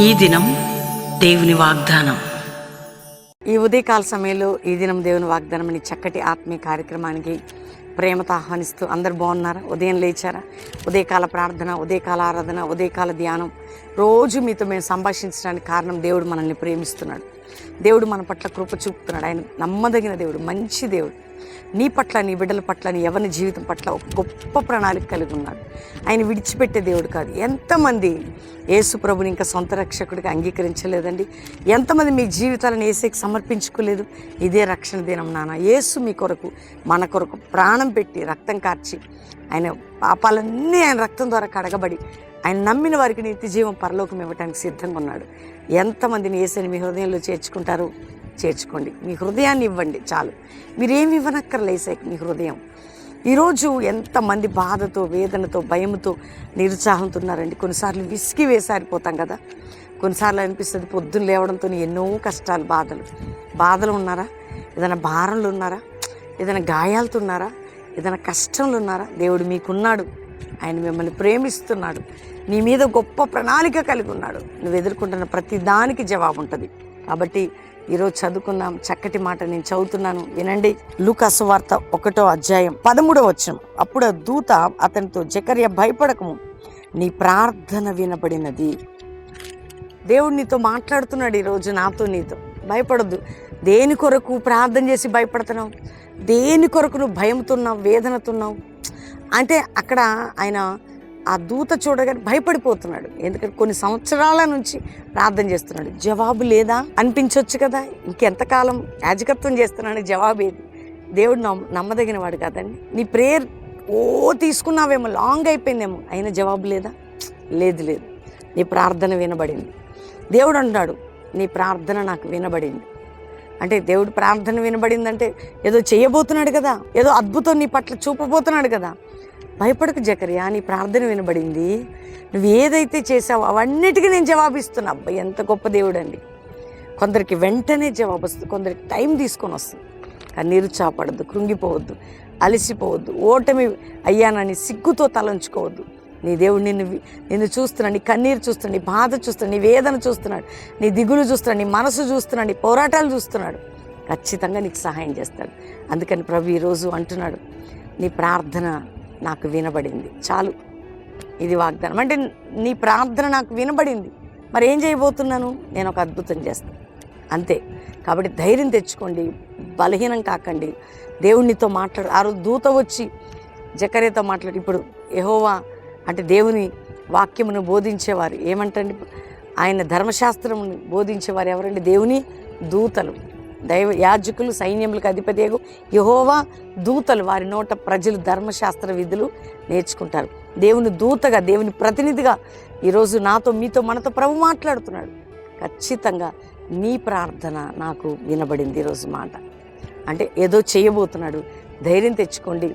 ఈ దినం దేవుని వాగ్దానం. ఈ ఉదయకాల సమయంలో ఈ దినం దేవుని వాగ్దానం అని చక్కటి ఆత్మీయ కార్యక్రమానికి ప్రేమతో ఆహ్వానిస్తూ అందరు బాగున్నారా? ఉదయం లేచారా? ఉదయకాల ప్రార్థన, ఉదయకాల ఆరాధన, ఉదయకాల ధ్యానం రోజు మీతో మేము సంభాషించడానికి కారణం దేవుడు మనల్ని ప్రేమిస్తున్నాడు. దేవుడు మన పట్ల కృప చూపుతున్నాడు. ఆయన నమ్మదగిన దేవుడు, మంచి దేవుడు. నీ పట్ల, నీ బిడ్డల పట్ల, నీ ఎవరి జీవితం పట్ల ఒక గొప్ప ప్రణాళిక కలిగి ఉన్నాడు. ఆయన విడిచిపెట్టే దేవుడు కాదు. ఎంతమంది యేసు ప్రభుని ఇంకా సొంత రక్షకుడిగా అంగీకరించలేదండి? ఎంతమంది మీ జీవితాలను యేసుకి సమర్పించుకోలేదు? ఇదే రక్షణ దినం నాన్న. యేసు మీ కొరకు, మన కొరకు ప్రాణం పెట్టి రక్తం కార్చి ఆయన పాపాలన్నీ ఆయన రక్తం ద్వారా కడగబడి ఆయన నమ్మిన వారికి నిత్య జీవం పరలోకం ఇవ్వడానికి సిద్ధంగా ఉన్నాడు. ఎంతమందిని యేసుని మీ హృదయంలో చేర్చుకుంటారు? చేర్చుకోండి. మీ హృదయాన్ని ఇవ్వండి చాలు. మీరేమి ఇవ్వనక్కర్లే యేసుకి మీ హృదయం. ఈరోజు ఎంతమంది బాధతో, వేదనతో, భయంతో, నిరుత్సాహంతో ఉన్నారండి. కొన్నిసార్లు విసిగి వేసారిపోతాం కదా. కొన్నిసార్లు అనిపిస్తుంది పొద్దున్న లేవడంతో ఎన్నో కష్టాలు, బాధలు ఉన్నారా? ఏదైనా భారంలో ఉన్నారా? ఏదైనా గాయాలతో ఉన్నారా? ఏదైనా కష్టంలో ఉన్నారా? దేవుడు మీకున్నాడు. ఆయన మిమ్మల్ని ప్రేమిస్తున్నాడు. నీ మీద గొప్ప ప్రణాళిక కలిగి ఉన్నాడు. నువ్వు ఎదుర్కొంటున్న ప్రతి దానికి జవాబు ఉంటుంది. కాబట్టి ఈరోజు చదువుకుందాం. చక్కటి మాట నేను చదువుతున్నాను, వినండి. లూకా సువార్త 1వ అధ్యాయం 13వ వచనం. అప్పుడు ఆ దూత అతనితో, జకర్యా భయపడకము, నీ ప్రార్థన వినబడినది. దేవుడు నీతో మాట్లాడుతున్నాడు ఈరోజు, నాతో, నీతో. భయపడద్దు. దేని కొరకు ప్రార్థన చేసి భయపడుతున్నావు? దేని కొరకు నువ్వు భయంతున్నావు, వేదనతున్నావు? అంటే అక్కడ ఆయన ఆ దూత చూడగానే భయపడిపోతున్నాడు. ఎందుకంటే కొన్ని సంవత్సరాల నుంచి ప్రార్థన చేస్తున్నాడు. జవాబు లేదా అనిపించవచ్చు కదా. ఇంకెంతకాలం యాజకత్వం చేస్తున్నాడు, జవాబు ఏది? దేవుడు నమ్మదగిన వాడు కాదండి. నీ ప్రేయర్ తీసుకున్నావేమో, లాంగ్ అయిపోయిందేమో, అయినా జవాబు లేదా? లేదు. నీ ప్రార్థన వినబడింది. దేవుడు అంటాడు, నీ ప్రార్థన నాకు వినబడింది. అంటే దేవుడు ప్రార్థన వినబడిందంటే ఏదో చేయబోతున్నాడు కదా, ఏదో అద్భుతం నీ పట్ల చూపబోతున్నాడు కదా. భయపడకు జకర్యా, నీ ప్రార్థన వినబడింది. నువ్వు ఏదైతే చేసావో అవన్నిటికీ నేను జవాబిస్తున్నా. అబ్బాయి ఎంత గొప్ప దేవుడు అండి. కొందరికి వెంటనే జవాబు వస్తుంది, కొందరికి టైం తీసుకొని వస్తుంది. కానీ నిరుత్సాహపడద్దు, కృంగిపోవద్దు, అలసిపోవద్దు, ఓటమి అయ్యానని సిగ్గుతో తలంచుకోవద్దు. నీ దేవుడు నిన్ను చూస్తున్నాడు, నీ కన్నీరు చూస్తున్నాడు, నీ బాధ చూస్తున్నాడు, నీ వేదన చూస్తున్నాడు, నీ దిగులు చూస్తున్నాడు, నీ మనసు చూస్తున్నాడు, నీ పోరాటాలు చూస్తున్నాడు. ఖచ్చితంగా నీకు సహాయం చేస్తాడు. అందుకని ప్రభు ఈరోజు అంటున్నాడు, నీ ప్రార్థన నాకు వినబడింది. చాలు, ఇది వాగ్దానం. అంటే నీ ప్రార్థన నాకు వినబడింది, మరి ఏం చేయబోతున్నాను? నేను ఒక అద్భుతం చేస్తాను, అంతే. కాబట్టి ధైర్యం తెచ్చుకోండి, బలహీనం కాకండి. దేవునితో మాట్లాడు. ఆ రోజు దూత వచ్చి జకర్యాతో మాట్లాడు. ఇప్పుడు యెహోవా అంటే దేవుని వాక్యమును బోధించేవారు ఏమంటండి? ఆయన ధర్మశాస్త్రమును బోధించేవారు ఎవరండి? దేవుని దూతలు, దైవ యాజకులు, సైన్యములకు అధిపతి యెహోవా దూతలు. వారి నోట ప్రజలు ధర్మశాస్త్ర విధులు నేర్చుకుంటారు. దేవుని దూతగా, దేవుని ప్రతినిధిగా ఈరోజు నాతో, మీతో, మనతో ప్రభు మాట్లాడుతున్నాడు. ఖచ్చితంగా నీ ప్రార్థన నాకు వినబడింది. ఈరోజు మాట అంటే ఏదో చేయబోతున్నాడు. ధైర్యం తెచ్చుకోండి.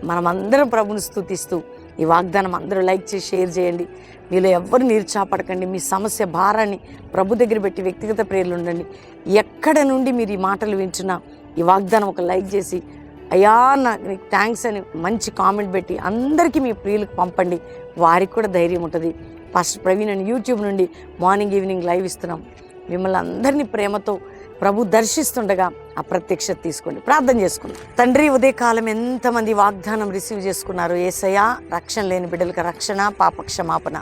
మనమందరం ప్రభుని స్తుతిస్తూ ఈ వాగ్దానం అందరూ లైక్ చేసి షేర్ చేయండి. మీలో ఎవ్వరు నిరుత్సాహపడకండి. మీ సమస్య భారాన్ని ప్రభు దగ్గర పెట్టి వ్యక్తిగత ప్రేయర్లు ఉండండి. ఎక్కడ నుండి మీరు ఈ మాటలు వింటున్నా ఈ వాగ్దానం ఒక లైక్ చేసి, అయ్యా నాకు థ్యాంక్స్ అని మంచి కామెంట్ పెట్టి అందరికీ మీ ప్రియులకు పంపండి. వారికి కూడా ధైర్యం ఉంటుంది. పాస్టర్ ప్రవీణ్ అని యూట్యూబ్ నుండి మార్నింగ్ ఈవినింగ్ లైవ్ ఇస్తున్నాం. మిమ్మల్ని అందరినీ ప్రేమతో ప్రభు దర్శిస్తుండగా ఆ ప్రత్యక్షత తీసుకోండి. ప్రార్థన చేసుకుందాం. తండ్రి, ఉదయకాలం ఎంతమంది వాగ్దానం రిసీవ్ చేసుకున్నారు. యేసయ్యా, రక్షణ లేని బిడ్డలకు రక్షణ, పాప క్షమాపణ,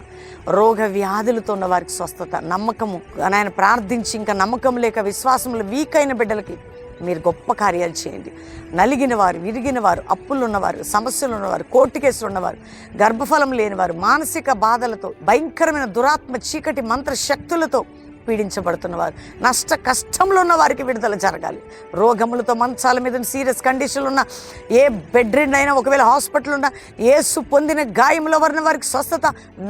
రోగ వ్యాధులతో ఉన్న వారికి స్వస్థత, నమ్మకము. ఆయన ప్రార్థించి ఇంకా నమ్మకం లేక విశ్వాసంలో వీక్ అయిన బిడ్డలకి మీరు గొప్ప కార్యాలు చేయండి. నలిగిన వారు, విరిగిన వారు, అప్పులు ఉన్నవారు, సమస్యలు ఉన్నవారు, కోర్టు కేసులు ఉన్నవారు, గర్భఫలం లేనివారు, మానసిక బాధలతో, భయంకరమైన దురాత్మ చీకటి మంత్ర శక్తులతో పీడించబడుతున్నవారు, నష్ట కష్టంలో ఉన్న వారికి విడుదల జరగాలి. రోగములతో మంచాల మీద సీరియస్ కండిషన్లు ఉన్న, ఏ బెడ్ రెడ్ అయినా, ఒకవేళ హాస్పిటల్ ఉన్నా, యేసు పొందిన గాయంలో వారికి స్వస్థత,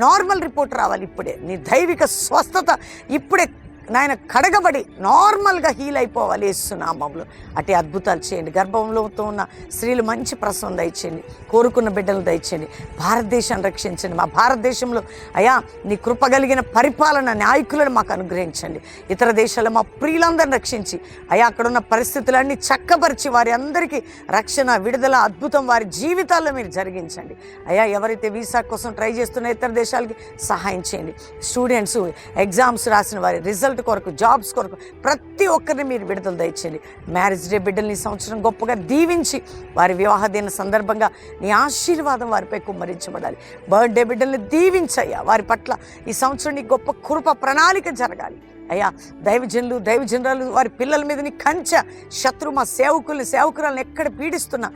నార్మల్ రిపోర్ట్ రావాలి. ఇప్పుడే నీ దైవిక స్వస్థత ఇప్పుడే నాయన కడగబడి నార్మల్గా హీల్ అయిపోవాలి యేసునామములో. అటు అద్భుతాలు చేయండి. గర్భంలోతో ఉన్న స్త్రీలు మంచి ప్రసవం దయచేయండి, కోరుకున్న బిడ్డలు దయచేయండి. భారతదేశాన్ని రక్షించండి. మా భారతదేశంలో అయ్యా నీ కృప కలిగిన పరిపాలన నాయకులను మాకు అనుగ్రహించండి. ఇతర దేశాల్లో మా ప్రియులందరిని రక్షించి అయ్యా అక్కడున్న పరిస్థితులన్నీ చక్కపరిచి వారి అందరికీ రక్షణ, విడుదల, అద్భుతం వారి జీవితాల్లో మీరు జరిగించండి. అయ్యా ఎవరైతే వీసా కోసం ట్రై చేస్తున్న ఇతర దేశాలకి సహాయం చేయండి. స్టూడెంట్స్ ఎగ్జామ్స్ రాసిన వారి రిజల్ట్ కొరకు, జాబ్స్ కొరకు ప్రతి ఒక్కరిని మీరు విడుదల దయచేయండి. మ్యారేజ్ డే బిడ్డల్ని ఈ సంవత్సరం గొప్పగా దీవించి వారి వివాహ దిన సందర్భంగా నీ ఆశీర్వాదం వారిపై కుమ్మరించబడాలి. బర్త్డే బిడ్డల్ని దీవించయ్యా. వారి పట్ల ఈ సంవత్సరం నీ గొప్ప కృప ప్రణాళిక జరగాలి అయ్యా. దైవజనురాలు వారి పిల్లల మీద నీ కంచె, శత్రు మా సేవకురాలను ఎక్కడ పీడిస్తున్నా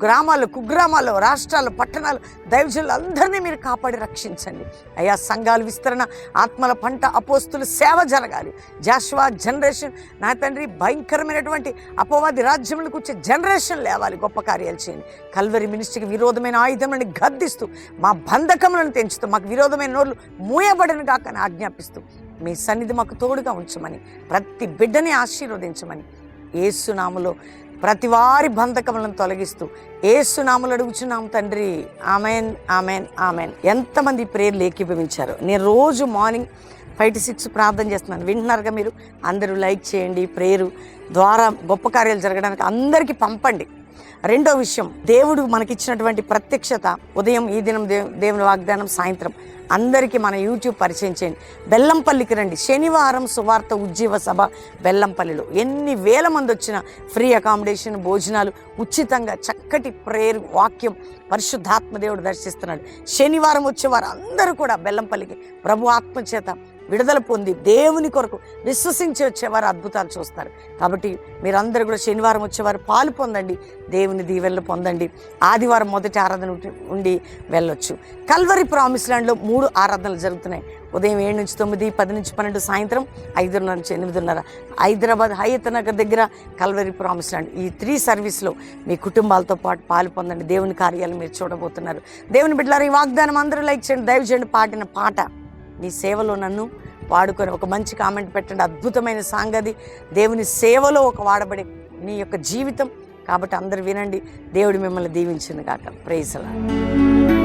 గ్రామాల్లో, కుగ్రామాల్లో, రాష్ట్రాల్లో, పట్టణాలు దైవజనులు అందరినీ మీరు కాపాడి రక్షించండి అయ్యా. సంఘాల విస్తరణ, ఆత్మల పంట, అపోస్తుల సేవ జరగాలి. జాషువా జనరేషన్ నా తండ్రి భయంకరమైనటువంటి అపవాది రాజ్యములకు వచ్చే జనరేషన్ లేవాలి. గొప్ప కార్యాలు చేయండి. కల్వరి మినిస్ట్రీకి విరోధమైన ఆయుధములను గద్దిస్తూ మా బంధకములను తెంచుతూ మాకు విరోధమైన నోళ్ళు మూయబడిన కాకని ఆజ్ఞాపిస్తూ మీ సన్నిధి మాకు తోడుగా ఉంచమని, ప్రతి బిడ్డని ఆశీర్వదించమని యేసునామములో ప్రతి వారి బంధకములను తొలగిస్తూ యేసునామములో అడుగుచున్నాం తండ్రి. Amen, amen, amen. ఎంతమంది ప్రేయర్లు ఏకీభవించారు? నేను రోజు మార్నింగ్ 5 to 6 ప్రార్థన చేస్తున్నాను. వింటున్నారుగా మీరు? అందరూ లైక్ చేయండి. ప్రేయరు ద్వారా గొప్ప కార్యాలు జరగడానికి అందరికీ పంపండి. రెండో విషయం, దేవుడు మనకిచ్చినటువంటి ప్రత్యక్షత ఉదయం ఈ దినం దేవుని వాగ్దానం, సాయంత్రం అందరికీ మన యూట్యూబ్ పరిచయం చేయండి. బెల్లంపల్లికి రండి. శనివారం సువార్త ఉజ్జీవ సభ బెల్లంపల్లిలో ఎన్ని వేల మంది వచ్చినా ఫ్రీ అకామిడేషన్, భోజనాలు ఉచితంగా, చక్కటి ప్రేయర్, వాక్యం పరిశుద్ధాత్మదేవుడు దర్శిస్తున్నాడు. శనివారం వచ్చేవారు అందరూ కూడా బెల్లంపల్లికి ప్రభు ఆత్మచేత విడుదల పొంది దేవుని కొరకు విశ్వసించి వచ్చేవారు అద్భుతాలు చూస్తారు. కాబట్టి మీరందరూ కూడా శనివారం వచ్చేవారు పాలు పొందండి, దేవుని దీవెనలు పొందండి. ఆదివారం మొదటి ఆరాధన ఉండి వెళ్ళొచ్చు. కల్వరి ప్రామిస్ ల్యాండ్లో 3 ఆరాధనలు జరుగుతున్నాయి. ఉదయం 7 నుంచి 9, 10 నుంచి 12, సాయంత్రం 5:30 నుంచి 8:30. హైదరాబాద్ హయత్ నగర్ దగ్గర కల్వరి ప్రామిస్ ల్యాండ్. ఈ 3 సర్వీస్లో మీ కుటుంబాలతో పాటు పాలు పొందండి. దేవుని కార్యాలు మీరు చూడబోతున్నారు. దేవుని బిడ్డలారా, ఈ వాగ్దానం అందరూ లైక్ చేయండి. దైవజనుడు పాడిన పాట నీ సేవలో నన్ను వాడుకొని ఒక మంచి కామెంట్ పెట్టండి. అద్భుతమైన సాంగది, దేవుని సేవలో ఒక వాడబడే నీ యొక్క జీవితం. కాబట్టి అందరూ వినండి. దేవుడు మిమ్మల్ని దీవించును గాక. Praise the lord.